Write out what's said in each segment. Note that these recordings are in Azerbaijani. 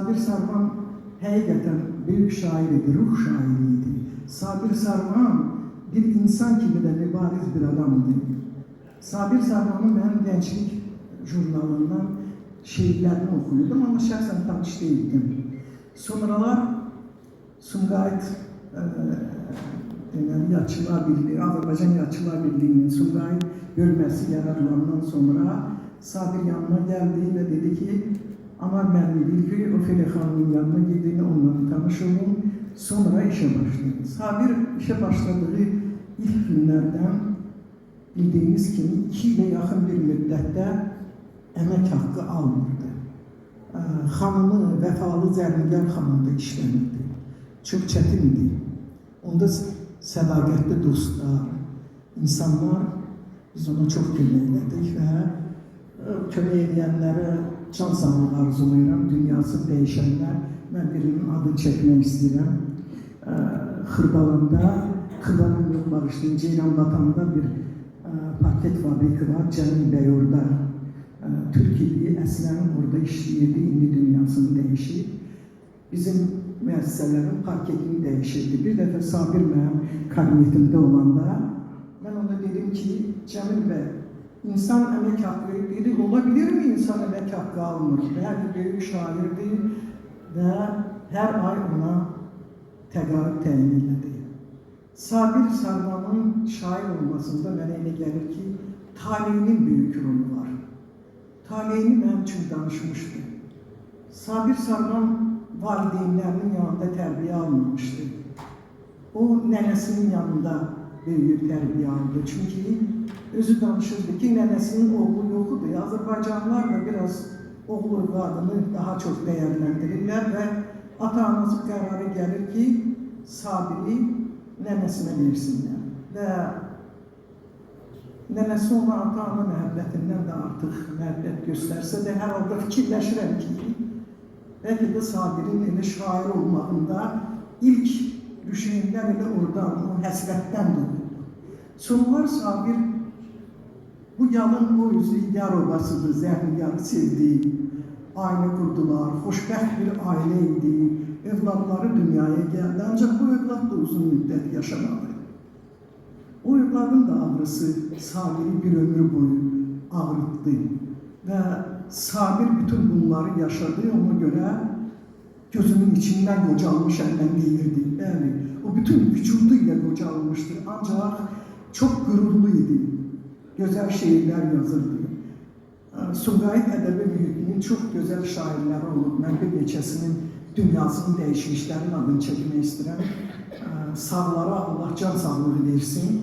Sabir Sarvan həqiqətən böyük şair idi, ruh şairi idi. Sabir Sarvan bir insan kimi də mübariz bir adam idi. Sabir Sarvan'ın mənim gənclik jurnalından şeirlərini oxuyordum, amma şəxsən tanış değildim. Sonralar Sumqayıt Yazıçılar Birliği, Azərbaycan Yazıçılar Birliği'nin Sumqayıt bölməsi yaradılandan sonra Sabir yanıma geldi ve dedi ki, ama ben bilgi Ofeli Hanım'ın yanına gidin, onunla tanış olun, sonra işe başlayın. Sabir işe başladığı ilk günlerden bildiğiniz gibi 2 ile yakın bir müddette emek hakkı almırdı. Hanımı, vefalı Zərnigar xanımda işlenirdi. Çok çetindi. Onda sədaqətli dostlar, insanlar, biz ona çok köməklədik və kömək edənlərə can sağlığı arzulayıram. Dünyası dəyişənlər, mən birinin adını çəkmək istəyirəm. Xırdalanda, Xırdalan yox bağışlayın, Ceylanbatan'da bir paket fabriki var, Cəmil Bəy orada. Türkiye'yi əslən orada işləyirdi, indi dünyasını dəyişir. Bizim müəssisələrin parketini dəyişirdi. Bir dəfə Sabir mənim kabinetimdə olanda, mən ona dedim ki, Cəmil Bəy, İnsan emek hakkı dedi, olabilir mi insan emek hakkı almır? Belki büyük şairdi ve her ay ona təqaüd təyin edildi. Sabir Sarvan'ın şair olmasında mənə elə gəlir ki, taleyinin büyük rolü var. Taleyini mənim üçün danışmışdı. Sabir Sarvan valideynlərinin yanında tərbiyə almamışdı. O nənəsinin yanında böyük tərbiyə aldı. Çünki özü danışırdı ki, nənəsinin oğlu yox idi. Azərbaycanlılar da biraz oğul övladını daha çox dəyərləndirirlər və ata-anası qərarı gəlir ki, Sabiri nənəsinə versinlər. Və nənəsi ona ata-ana məhəbbətindən də artıq məhəbbət göstərsə də hər halda fikirləşirəm ki, bəlkə də Sabirin elə şair olmağında ilk düşünürlər elə oradan, o həsrətdən doğuldu. Sonlar Sabir bu yalın o yüzü yar obasıdır, Zərnigarı sevdi, aile kurdular, xoşbəxt bir aile idi, evladları dünyaya gəldi, ancaq bu evlad da uzun müddət yaşamadı. O evladın da ağrısı Sabiri bir ömür boyu ağrıttı və Sabir bütün bunları yaşadı, ona görə gözünün içindən qocalmışam mən deyirdi. Bəli, o bütün vücuduyla qocalmışdır, ancaq çok gururlu idi. Güzel şiirler yazırdı. Sumqayıt ədəbi mühitinin çok güzel şairləri olub. Mən bir neçəsinin dünyasını dəyişmişlərin adını çəkmək istəyirəm. Sağlara Allah can sağlığı versin.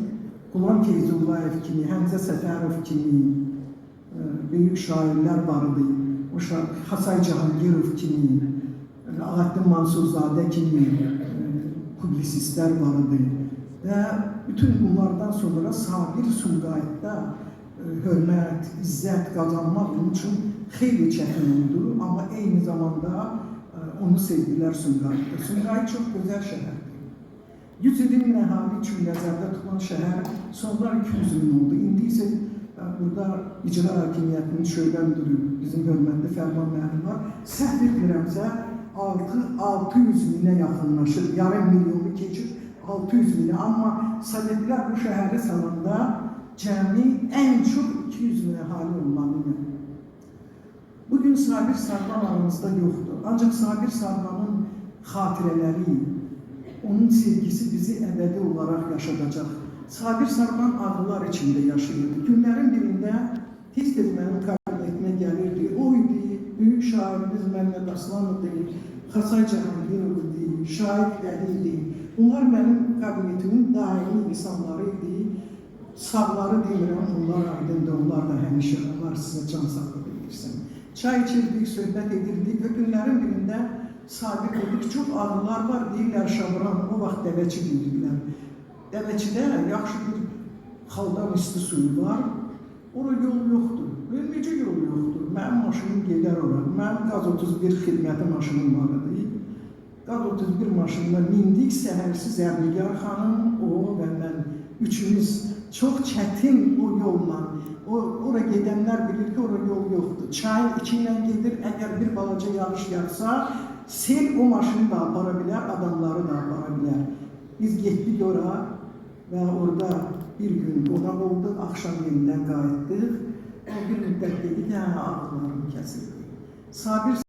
Qulam Keyzullayev kimi, Həmzə Səfərov kimi büyük şairlər var idi. Xasay Cahangirov kimi, Ağaddin Mansurzadə kimi publisistlər var idi. Və bütün bunlardan sonra Sabir Sumqayıtda hörmət, izzət qazanmaq onun üçün xeyli çətin oldu. Amma eyni zamanda onu sevdilər Sumqayıtda. Sumqayıt çox gözəl şəhərdir. 100 ilin əhali üçün nəzərdə tutulan şəhər sonlar 200 min oldu. İndi isə burada icra hakimiyyətinin şöbə müdürü, bizim hörmətli Fərman müəllim var. Səhv etmirəmsə 600 minə yaxınlaşır, yarım milyonu keçir. 600 bini, amma Sovetlər bu şəhəri salanda cəmi ən çox 200 min əhali olmalıdır. Bugün Sabir Sarvan aramızda yoxdur. Ancaq Sabir Sarvanın xatirələri, onun sevgisi bizi əbədi olaraq yaşadacaq. Sabir Sarvan ağrılar içində yaşayırdı. Günlərin birində tez-tez mənim kabinetimə gəlirdi. O idi, büyük şairimiz Məhəmməd Aslanov idi, Xasay Cahangirov idi, Şahid Vəli idi. Bunlar mənim kabinetimin daimi insanları idi. Sağları demirəm, onlar aydındır, onlar da həmişə var, sizə can sağlığı verirsən. Çay içirdik, söhbət edirdik və günlərin birində Sabir dedi ki, çox ağrılar var, deyirlər Şabran, o vaxt dəvəçi deyirlər. Dəvəçidə yaxşı bir xaldan üstü suyu var, orada yol yoxdur. Necə yol yoxdur? Mənim maşınım gedər ora. Mənim Qaz 31 xidməti maşınım var idi. Qaz 31 maşınına mindik, səhərsi Zərnigar xanım, o və mən üçümüz Çox çətin o yolla. Ora gedənlər bilir ki, ora yol yoxdur. Çayın içi ilə gedir, əgər bir balaca yağış yağsa, sel o maşını da apara bilər, adamları da apara bilər. Biz getdik ora və orada bir gün qonaq olduq, axşam yenidən qayıtdıq. O bir müddət dedik, ağrılarım kəsildi. Sabir